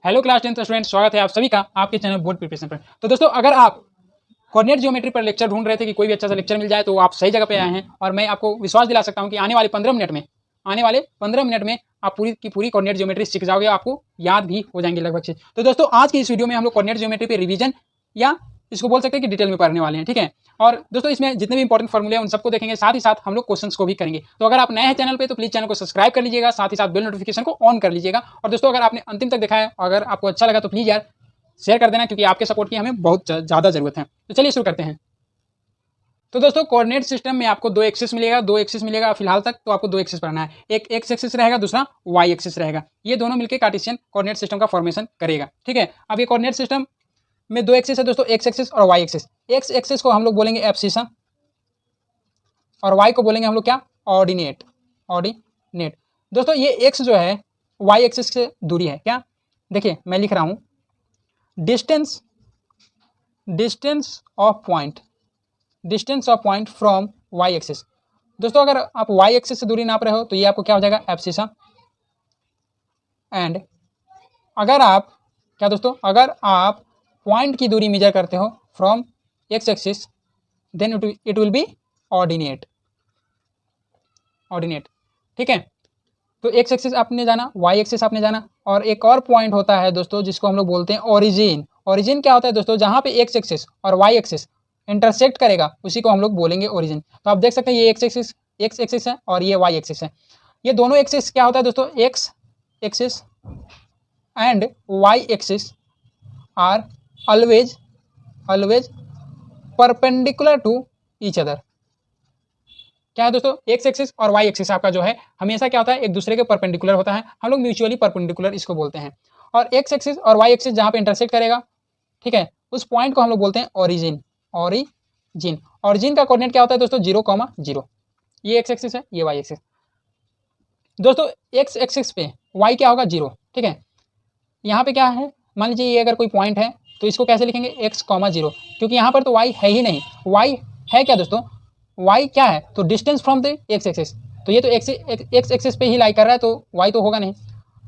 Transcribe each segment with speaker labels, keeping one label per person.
Speaker 1: Hello class 10th student, स्वागत है आप सभी का आपके चैनल बोर्ड प्रिपरेशन पर। तो दोस्तों, अगर आप कोऑर्डिनेट ज्योमेट्री पर लेक्चर ढूंढ रहे थे कि कोई भी अच्छा सा लेक्चर मिल जाए तो आप सही जगह पे आए हैं। और मैं आपको विश्वास दिला सकता हूं कि आने वाले 15 मिनट में आप पूरी की पूरी कोऑर्डिनेट ज्योमेट्री सीख जाओगे, आपको याद भी हो जाएंगे लगभग चीज। तो दोस्तों, आज की इस वीडियो में हम लोग कोऑर्डिनेट ज्योमेट्री पे रिवीजन या इसको बोल सकते हैं कि डिटेल में पढ़ने वाले हैं, ठीक है। और दोस्तों, इसमें जितने भी इंपॉर्टेंट फॉर्मूले हैं उन सबको देखेंगे, साथ ही साथ हम लोग क्वेश्चंस को भी करेंगे। तो अगर आप नए हैं चैनल पे तो प्लीज चैनल को सब्सक्राइब कर लीजिएगा, साथ ही साथ बेल नोटिफिकेशन को ऑन कर लीजिएगा। और दोस्तों, अगर आपने अंतिम तक देखा है, अगर आपको अच्छा लगा तो प्लीज यार शेयर कर देना, क्योंकि आपके सपोर्ट की हमें बहुत ज़्यादा ज़रूरत है। तो चलिए शुरू करते हैं। तो दोस्तों, कोऑर्डिनेट सिस्टम में आपको दो एक्सिस मिलेगा फिलहाल तक। तो आपको दो एक्सिस पढ़ना है, एक एक्स एक्सिस रहेगा, दूसरा वाई एक्सिस रहेगा। ये दोनों मिलकर कार्टेशियन कोऑर्डिनेट सिस्टम का फॉर्मेशन करेगा, ठीक है। अब ये कोऑर्डिनेट सिस्टम में दो एक्सिस है दोस्तों, एक्स एक्सिस और वाई एक्सिस। एक्स एक्सिस को हम लोग बोलेंगे एब्सिसा और वाई को बोलेंगे हम लोग क्या, ऑर्डिनेट। दोस्तों, ये एक्स जो है वाई एक्सिस से दूरी है क्या। देखिए मैं लिख रहा हूँ, distance of point from Y axis. दोस्तों, अगर आप वाई एक्सिस से दूरी नाप रहे हो तो ये आपको क्या हो जाएगा, एब्सिसा। एंड अगर आप क्या दोस्तों, अगर आप पॉइंट की दूरी मेजर करते हो from X axis, then it will be ordinate, ठीक है। तो एक्स एक्सिस आपने जाना, वाई एक्सिस आपने जाना, और एक और पॉइंट होता है दोस्तों जिसको हम लोग बोलते हैं ओरिजिन। ओरिजिन क्या होता है दोस्तों, जहाँ पे एक्स एक्सिस और वाई एक्सिस इंटरसेक्ट करेगा उसी को हम लोग बोलेंगे ओरिजिन। तो आप देख सकते हैं ये एक्स एक्सिस है और ये वाई एक्सिस है। ये दोनों एक्सिस क्या होता है दोस्तों, X axis and Y axis are always perpendicular to each other. क्या है दोस्तों, एक्स एक्सिस और वाई एक्सिस आपका जो है हमेशा क्या होता है, एक दूसरे के परपेंडिकुलर होता है। हम लोग म्यूचुअली परपेंडिकुलर इसको बोलते हैं। और एक्स एक्सिस और वाई एक्सिस जहाँ पे इंटरसेक्ट करेगा, ठीक है, उस पॉइंट को हम लोग बोलते हैं ओरिजिन। ओरिजिन का कोऑर्डिनेट क्या होता है दोस्तों, 0,0। ये एक्स एक्सिस है, ये वाई एक्सिस। दोस्तों, एक्स एक्सिस पे वाई क्या होगा, 0, ठीक है। यहाँ पे क्या है, मान लीजिए ये अगर कोई पॉइंट है तो इसको कैसे लिखेंगे, x,0, क्योंकि यहाँ पर तो y है ही नहीं। y है क्या दोस्तों, y क्या है, तो distance from the x axis. तो ये तो एक्स एक्सिस पे ही लाई कर रहा है, तो y तो होगा नहीं।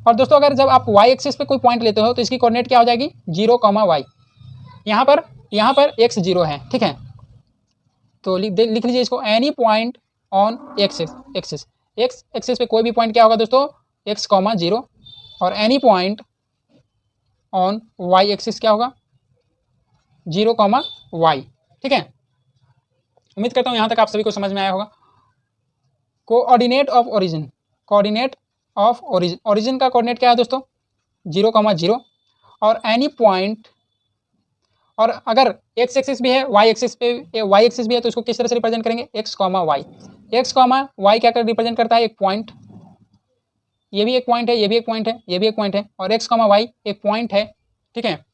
Speaker 1: और दोस्तों, अगर जब आप y एक्सिस पे कोई पॉइंट लेते हो तो इसकी कोऑर्डिनेट क्या हो जाएगी, 0,y। यहाँ पर x 0 है, ठीक है। तो लिख लीजिए इसको, any point on X axis पे कोई भी पॉइंट क्या होगा दोस्तों, x,0, और any point on Y axis क्या होगा, 0,y, ठीक है। उम्मीद करता हूँ यहाँ तक आप सभी को समझ में आया होगा। कोऑर्डिनेट ऑफ ओरिजिन का कोऑर्डिनेट क्या है दोस्तों, 0,0, और एनी पॉइंट। और अगर एक्स एक्सिस भी है, वाई एक्सिस भी है, तो इसको किस तरह से रिप्रेजेंट करेंगे, x, y क्या रिप्रेजेंट करता है, एक पॉइंट। ये भी एक पॉइंट है, ये भी एक पॉइंट है, ये भी एक पॉइंट है, और x, y एक पॉइंट है, ठीक है।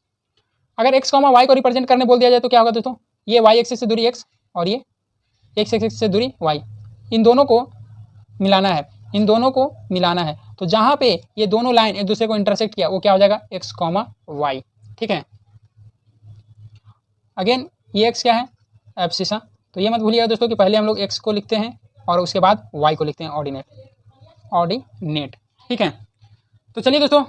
Speaker 1: अगर x, y को रिप्रेजेंट करने बोल दिया जाए तो क्या होगा दोस्तों, ये y एक्सिस से दूरी x और ये x एक्सिस से दूरी y, इन दोनों को मिलाना है। तो जहाँ पे ये दोनों लाइन एक दूसरे को इंटरसेक्ट किया वो क्या हो जाएगा, x, y, ठीक है। अगेन ये x क्या है, एब्सिसा। तो ये मत भूलिएगा दोस्तों कि पहले हम लोग x को लिखते हैं और उसके बाद y को लिखते हैं, ऑर्डिनेट, ठीक है। तो चलिए दोस्तों,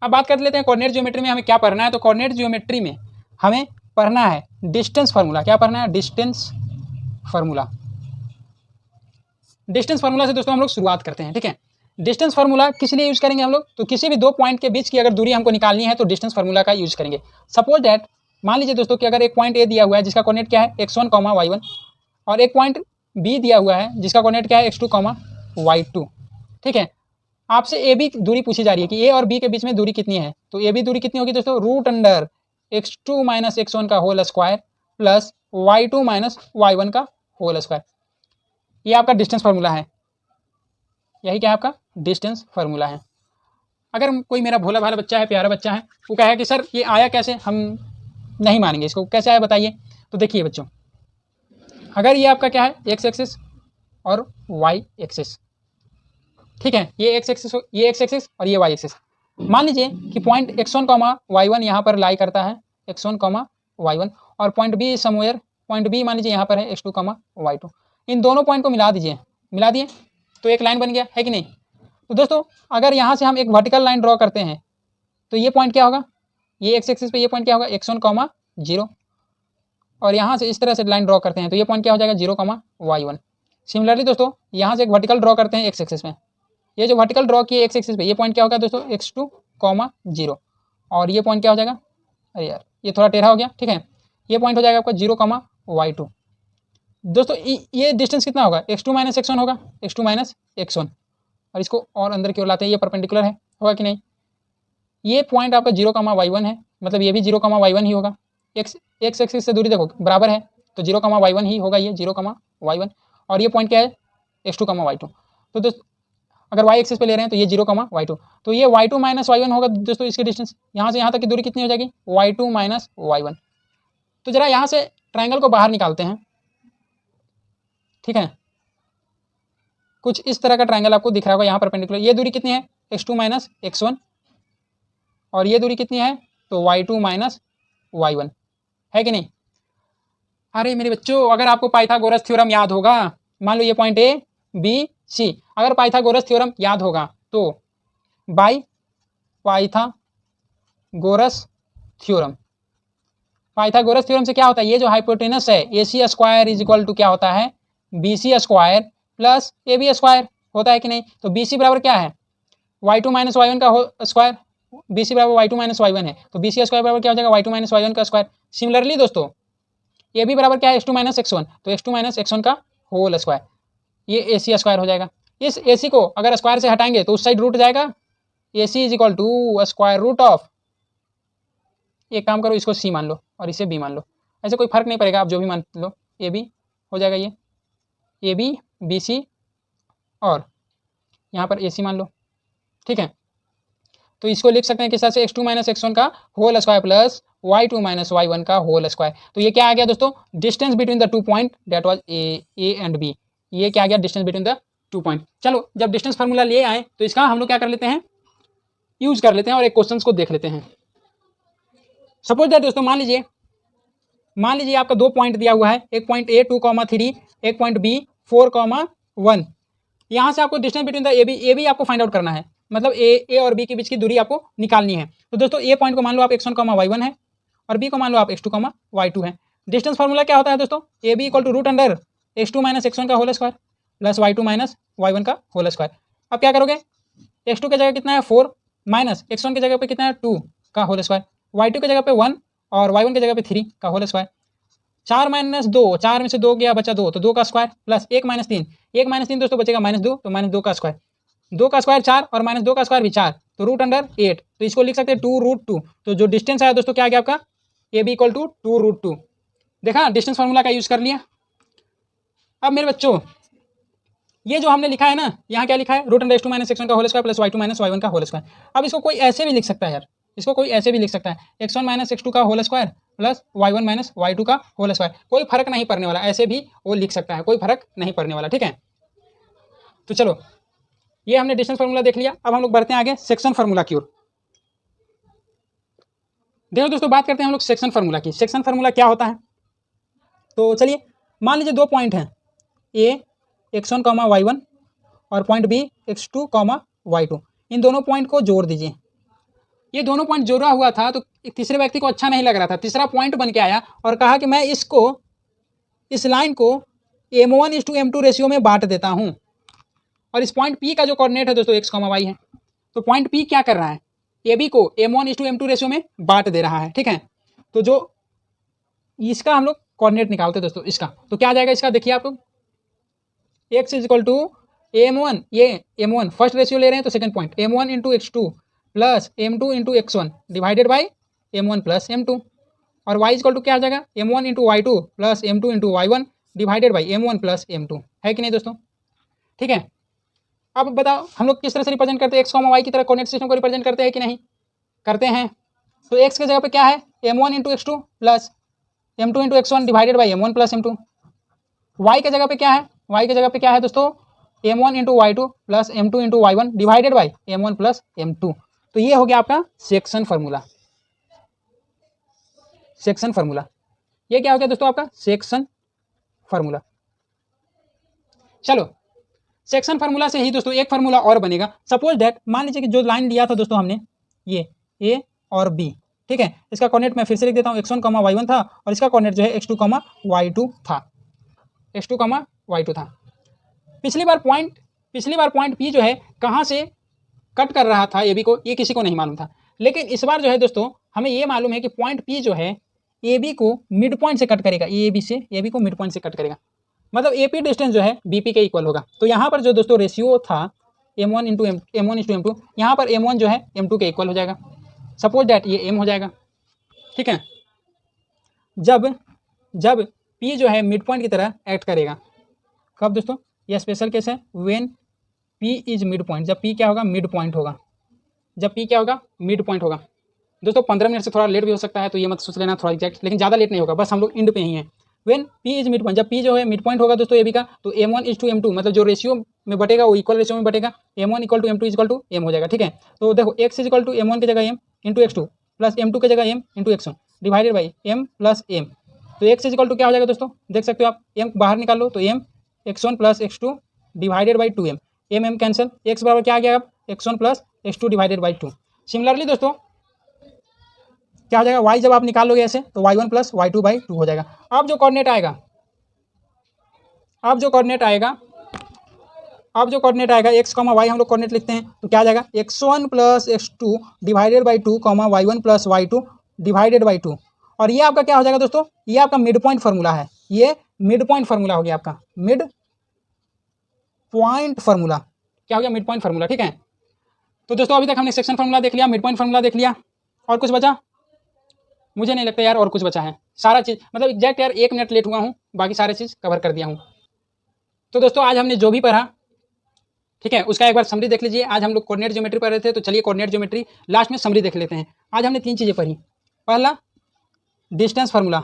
Speaker 1: अब बात कर लेते हैं कोऑर्डिनेट ज्योमेट्री में हमें क्या पढ़ना है। तो कोऑर्डिनेट ज्योमेट्री में हमें पढ़ना है डिस्टेंस फार्मूला। क्या पढ़ना है, डिस्टेंस फार्मूला से दोस्तों हम लोग शुरुआत करते हैं, ठीक है। डिस्टेंस फार्मूला किस लिए यूज करेंगे हम लोग, तो किसी भी दो पॉइंट के बीच की अगर दूरी हमको निकालनी है तो डिस्टेंस फार्मूला का यूज करेंगे। सपोज दैट, मान लीजिए दोस्तों कि अगर एक पॉइंट ए दिया हुआ है जिसका कोऑर्डिनेट क्या है, x1, y1, और एक पॉइंट बी दिया हुआ है जिसका कोऑर्डिनेट क्या है, x2, y2, ठीक है। आपसे ए बी दूरी पूछी जा रही है कि ए और बी के बीच में दूरी कितनी है। तो ए बी दूरी कितनी होगी दोस्तों, √अंडर x2 - x1 का whole square plus y2 - y1 का होल स्क्वायर। ये आपका डिस्टेंस फार्मूला है, यही क्या आपका डिस्टेंस फार्मूला है। अगर कोई मेरा भोला भाला बच्चा है, प्यारा बच्चा है, वो कहे कि सर ये आया कैसे, हम नहीं मानेंगे इसको, कैसे आया बताइए। तो देखिए बच्चों, अगर ये आपका क्या है, एक्स एक्सिस और वाई एक्सिस, ठीक है, ये एक्स एक्सिस और ये वाई एक्सिस। मान लीजिए कि पॉइंट x1, y1 यहाँ पर लाई करता है, x1, y1, और point B somewhere, point B मान लीजिए यहाँ पर है, x2, y2। इन दोनों पॉइंट को मिला दिए तो एक लाइन बन गया है कि नहीं। तो दोस्तों, अगर यहाँ से हम एक वर्टिकल लाइन ड्रॉ करते हैं तो ये पॉइंट क्या होगा, ये एक्स एक्सिस पे ये पॉइंट क्या होगा, x1, 0। और यहाँ से इस तरह से लाइन ड्रॉ करते हैं तो ये पॉइंट क्या हो जाएगा, 0, y1। सिमिलरली दोस्तों यहाँ से एक वर्टिकल ड्रॉ करते हैं एक्स एक्सिस में, ये जो वर्टिकल ड्रॉ किए एक्स एक्सिस पे ये पॉइंट क्या होगा दोस्तों, x2, 0। और ये पॉइंट क्या हो जाएगा, अरे यार ये थोड़ा टेढ़ा हो गया, ठीक है, ये पॉइंट हो जाएगा आपका 0, y2। दोस्तों ये डिस्टेंस कितना होगा, x2 - x1 होगा, x2 - x1। और इसको और अंदर की ओर लाते हैं, ये परपेंडिकुलर है, होगा कि नहीं। ये पॉइंट आपका 0, y1 है, मतलब ये भी 0, y1 ही होगा। एक्स एक्सिस से दूरी देखो बराबर है तो 0, y1 ही होगा, ये 0, y1। और ये पॉइंट क्या है, x2, y2। तो दोस्तों अगर y एक्सिस पे ले रहे हैं तो ये 0, y2, तो ये y2 - y1 होगा दोस्तों। इसकी डिस्टेंस यहाँ से यहाँ तक की दूरी कितनी हो जाएगी, y2 - y1। तो जरा यहाँ से ट्रायंगल को बाहर निकालते हैं, ठीक है। कुछ इस तरह का ट्रायंगल आपको दिख रहा होगा यहाँ परपेंडिकुलर। ये दूरी कितनी है, x2 - x1। और ये दूरी कितनी है, तो y2 - y1 है कि नहीं। अरे मेरे बच्चों, अगर आपको पाइथागोरस थ्योरम याद होगा, मान लो ये पॉइंट ए बी सी, अगर पाइथागोरस थ्योरम याद होगा तो by Pythagoras theorem, Pythagoras theorem से क्या होता है, ये जो हाइपोटेनस है AC square is equal to क्या होता है, BC square plus AB square होता है कि नहीं। तो BC बराबर क्या है, y2 - y1 का स्क्वायर, BC बराबर y2 - y1 है, तो BC स्क्वायर बराबर क्या हो जाएगा, y2 - y1 का स्क्वायर। सिमिलरली दोस्तों AB बराबर क्या है, x2 - x1, तो x2 - x1 का होल स्क्वायर, ये AC स्क्वायर हो जाएगा। इस AC को अगर स्क्वायर से हटाएंगे तो उस साइड रूट जाएगा, AC is equal to square root of, एक काम करो इसको C मान लो और इसे B मान लो, ऐसे कोई फर्क नहीं पड़ेगा, आप जो भी मान लो, AB हो जाएगा, ये AB BC और यहाँ पर AC मान लो, ठीक है। तो इसको लिख सकते हैं किस तरह से, x2 - x1 का whole square plus y2 - y1 का होल स्क्वायर। तो ये क्या आ गया दोस्तों, distance between the 2 point that was A and B. ये क्या आ गया, डिस्टेंस बिटवीन द 2 पॉइंट। चलो जब डिस्टेंस फार्मूला ले आए तो इसका हम लोग क्या कर लेते हैं, यूज कर लेते हैं और एक क्वेश्चन को देख लेते हैं। सपोज दैट दोस्तों मान लीजिए आपका 2 पॉइंट दिया हुआ है, एक पॉइंट A 2, 3, एक पॉइंट B 4, 1। यहाँ से आपको distance between the A B आपको फाइंड आउट करना है, मतलब ए और बी के बीच की दूरी आपको निकालनी है। तो दोस्तों ए पॉइंट को मान लो आप x1, y1 है, और बी को मान लो आप x2, y2 है। डिस्टेंस फार्मूला क्या होता है दोस्तों, A B equal to root under x2 - x1 का whole square plus y2 - y1 का होल स्क्वायर। अब क्या करोगे, x2 की जगह कितना है 4 माइनस x1 की जगह पे कितना है 2 का होल स्क्वायर, y2 की जगह पे 1 और y1 की जगह पे 3 का होल स्क्वायर। 4 - 2, 4 में से 2 गया बचा 2, तो 2 का स्क्वायर प्लस 1 - 3, 1 - 3 दोस्तों बचेगा -2, तो -2 का स्क्वायर, 2 का स्क्वायर 4 और -2 का स्क्वायर भी 4, तो रूट अंडर 8। तो इसको लिख सकते हैं 2√2। तो जो डिस्टेंस आया दोस्तों क्या आ गया आपका, ए बी इक्वल टू 2√2। देखा, डिस्टेंस फार्मूला का यूज कर लिया। अब मेरे बच्चों ये जो हमने लिखा है ना, यहाँ क्या लिखा है, रूट अंडर x2 - x1 का whole square plus y2 - y1 का होल स्क्वायर। अब इसको कोई ऐसे भी लिख सकता है यार, इसको कोई ऐसे भी लिख सकता है, x1 - x2 का whole square plus y1 - y2 का होल स्क्वायर, कोई फर्क नहीं पड़ने वाला, ऐसे भी वो लिख सकता है, कोई फर्क नहीं पड़ने वाला, ठीक है। तो चलो ये हमने डिस्टेंस फार्मूला देख लिया, अब हम लोग बढ़ते हैं आगे सेक्शन फार्मूला की ओर। देखो दोस्तों बात करते हैं हम लोग सेक्शन फार्मूला की। सेक्शन फार्मूला क्या होता है, तो चलिए मान लीजिए 2 पॉइंट हैं, ए x1, y1 और पॉइंट B x2, y2। इन दोनों पॉइंट को जोड़ दीजिए। ये दोनों पॉइंट जोड़ा हुआ था तो तीसरे व्यक्ति को अच्छा नहीं लग रहा था, तीसरा पॉइंट बन के आया और कहा कि मैं इस लाइन को m1:m2 रेशियो में बांट देता हूँ। और इस पॉइंट P का जो कोऑर्डिनेट है दोस्तों x, y है, तो पॉइंट P क्या कर रहा है, AB को m1:m2 रेशियो में बांट दे रहा है, ठीक है। तो जो इसका हम लोग कोऑर्डिनेट निकालते हैं दोस्तों, इसका तो क्या आ जाएगा, इसका देखिए आप लोग, x is equal to m1, ये m1 फर्स्ट रेशियो ले रहे हैं तो second point m1:x2 plus m2:x1 divided by m1 plus m2, और y इक्वल टू क्या आ जाएगा, m1:y2 plus m2:y1 divided by m1 plus m2, है कि नहीं दोस्तों, ठीक है। अब बताओ हम लोग किस तरह से रिप्रेजेंट करते हैं, x, y की तरह कोऑर्डिनेट सिस्टम को रिप्रेजेंट करते हैं कि नहीं करते हैं। तो x की जगह पे क्या है, m1:x2 plus m2:x1 divided by m1 plus m2। y की जगह पे क्या है, y की जगह पे क्या है दोस्तों, m1:y2 plus m2:y1 divided by m1 plus m2। तो ये हो गया आपका सेक्शन फार्मूला। सेक्शन फार्मूला ये क्या हो गया दोस्तों, आपका सेक्शन फार्मूला। चलो सेक्शन फार्मूला से ही दोस्तों एक फार्मूला और बनेगा। सपोज दैट मान लीजिए कि जो लाइन लिया था दोस्तों हमने, ये ए और बी, ठीक है। इसका कोऑर्डिनेट मैं फिर से लिख देता हूँ, x1 y1 था और इसका कोऑर्डिनेट जो है x2 y2 था, x2 y2 था। पिछली बार पॉइंट P जो है कहाँ से कट कर रहा था ए बी को, ये किसी को नहीं मालूम था। लेकिन इस बार जो है दोस्तों हमें ये मालूम है कि पॉइंट P जो है ए बी को मिड पॉइंट से कट करेगा, ए बी को मिड पॉइंट से कट करेगा, मतलब ए पी डिस्टेंस जो है बी पी के इक्वल होगा। तो यहाँ पर जो दोस्तों रेशियो था m1 इंटू m2, यहाँ पर m1 जो है m2 के इक्वल हो जाएगा। सपोज डैट ये m हो जाएगा, ठीक है। जब P जो है मिड पॉइंट की तरह एक्ट करेगा, कब दोस्तों, यह स्पेशल केस है, when P is mid point, जब P क्या होगा, मिड पॉइंट होगा, जब P क्या होगा, मिड पॉइंट होगा। दोस्तों 15 मिनट से थोड़ा लेट भी हो सकता है, तो ये मत सोच लेना थोड़ा एग्जैक्ट, लेकिन ज़्यादा लेट नहीं होगा, बस हम लोग इंड पे ही हैं। When P is mid point, जब P जो है मिड पॉइंट होगा दोस्तों ए बी का, तो m1 इज टू m2, मतलब जो रेशियो में बटेगा वो इक्वल रेशियो में बटेगा, m1 equal to m2 equal to m हो जाएगा, ठीक है। तो देखो x is equal to m1 की जगह m into x2 plus m2 की जगह m into x1 divided by m plus m। तो x इज इक्वल टू क्या हो जाएगा दोस्तों, देख सकते हो आप, m बाहर निकाल लो तो m x1 plus x2 divided by 2m, m cancel, x बराबर क्या आ गया, अब x1 plus x2 divided by 2। Similarly दोस्तों क्या हो जाएगा, y जब आप निकाल लोगे ऐसे तो y1 प्लस y2 बाई 2 हो जाएगा। अब जो कोऑर्डिनेट आएगा x, y हम लोग कोऑर्डिनेट लिखते हैं, तो क्या आ जाएगा, x1 plus x2 divided by 2, y1 plus y2 divided by 2। और ये आपका क्या हो जाएगा दोस्तों, ये आपका मिड पॉइंट फार्मूला है, ये मिड पॉइंट फार्मूला हो गया आपका, मिड पॉइंट फार्मूला, क्या हो गया, मिड पॉइंट फार्मूला, ठीक है। तो दोस्तों अभी तक हमने सेक्शन फार्मूला देख लिया, मिड पॉइंट फार्मूला देख लिया, और कुछ बचा, मुझे नहीं लगता यार और कुछ बचा है, सारा चीज़ मतलब एग्जैक्ट यार 1 मिनट लेट हुआ हूँ, बाकी सारी चीज़ कवर कर दिया हूँ। तो दोस्तों आज हमने जो भी पढ़ा, ठीक है, उसका एक बार समरी देख लीजिए। आज हम लोग कोऑर्डिनेट ज्योमेट्री पढ़ रहे थे, तो चलिए कोऑर्डिनेट ज्योमेट्री लास्ट में समरी देख लेते हैं। आज हमने 3 चीज़ें पढ़ी। पहला डिस्टेंस फार्मूला,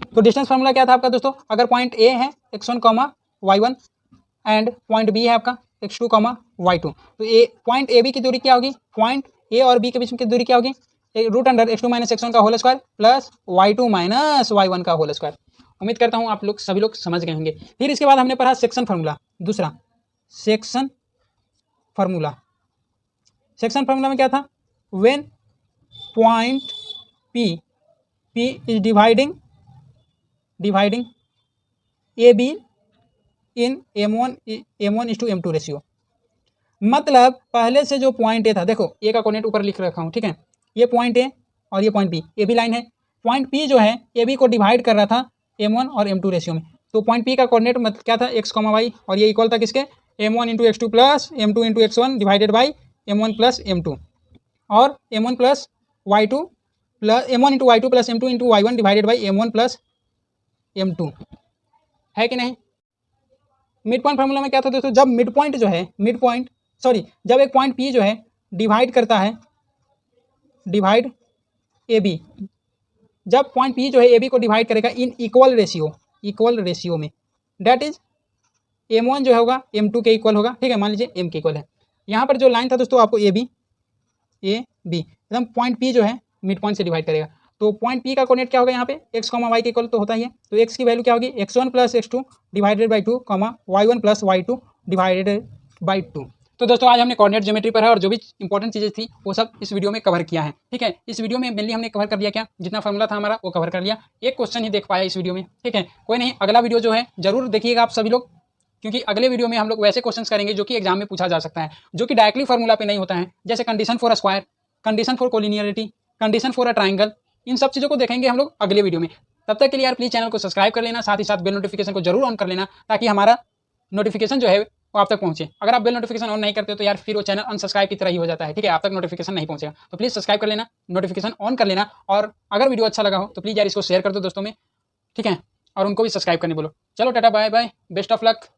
Speaker 1: तो डिस्टेंस फार्मूला क्या था आपका दोस्तों, अगर पॉइंट ए है x1 y1 and point B है आपका x2 y2, तो ए पॉइंट ए बी की दूरी क्या होगी, पॉइंट ए और बी के बीच में की दूरी क्या होगी, root under x2 minus x1 का whole square plus y2 minus y1 का होल स्क्वायर। उम्मीद करता हूँ आप लोग सभी लोग समझ गए होंगे। फिर इसके बाद हमने पढ़ा सेक्शन फार्मूला, दूसरा सेक्शन फार्मूला में क्या था, when point P is dividing A B in m1 is to m2 ratio. मतलब पहले से जो पॉइंट ए था, देखो ए का कोऑर्डिनेट ऊपर लिख रखा हूँ, ठीक है, ये पॉइंट ए और ये point B, A B line है, पॉइंट P जो है ए बी को डिवाइड कर रहा था m1 और m2 रेशियो में। तो पॉइंट P का कोऑर्डिनेट मतलब क्या था, x, y, और ये इक्वल था किसके, m1 into x2 plus m2 into x1 divided by m1 plus m2, और m1 plus y2 plus m1 into y2 plus m2 into y1 divided by m1 plus m2, है कि नहीं। Mid point formula में क्या था दोस्तों, जब mid point जो है जब एक पॉइंट P जो है डिवाइड करता है, डिवाइड ए बी, जब पॉइंट P जो है ए बी को डिवाइड करेगा इन इक्वल रेशियो में, डैट इज m1 जो होगा m2 के इक्वल होगा, ठीक है, मान लीजिए m के इक्वल है। यहाँ पर जो लाइन था दोस्तों आपको ए बी एकदम पॉइंट P जो है मिड पॉइंट से डिवाइड करेगा, तो पॉइंट P का कोऑर्डिनेट क्या होगा, यहाँ पे x, y के इक्वल तो होता ही है, तो x की वैल्यू क्या होगी, x1 plus x2 divided by 2, y1 plus y2 divided by 2। तो दोस्तों आज हमने कोऑर्डिनेट ज्योमेट्री पर है और जो भी इंपॉर्टेंट चीज़ें थी वो सब इस वीडियो में कवर किया है, ठीक है। इस वीडियो में मेनली हमने कवर कर लिया, क्या जितना फार्मूला था हमारा वो कवर कर लिया, एक क्वेश्चन ही देख पाया इस वीडियो में, ठीक है। कोई नहीं, अगला वीडियो जो है जरूर देखिएगा आप सभी लोग, क्योंकि अगले वीडियो में हम लोग वैसे क्वेश्चंस करेंगे जो कि एग्जाम में पूछा जा सकता है, जो कि डायरेक्टली फार्मूला पे नहीं होता है, जैसे condition for a square, condition for collinearity, condition for a triangle, इन सब चीज़ों को देखेंगे हम लोग अगले वीडियो में। तब तक के लिए यार प्लीज़ चैनल को सब्सक्राइब कर लेना, साथ ही साथ बेल नोटिफिकेशन को जरूर ऑन कर लेना, ताकि हमारा नोटिफिकेशन जो है वो आप तक पहुंचे। अगर आप बेल नोटिफिकेशन ऑन नहीं करते तो यार फिर वो चैनल अनसब्सक्राइब की तरह ही हो जाता है, ठीक है, आप तक नोटिफिकेशन नहीं पहुंचेगा। तो प्लीज़ सब्सक्राइब कर लेना, नोटिफिकेशन ऑन कर लेना, और अगर वीडियो अच्छा लगा हो तो प्लीज़ यार इसको शेयर कर दो दोस्तों में, ठीक है, और उनको भी सब्सक्राइब करने बोलो। चलो टाटा bye bye, best of luck.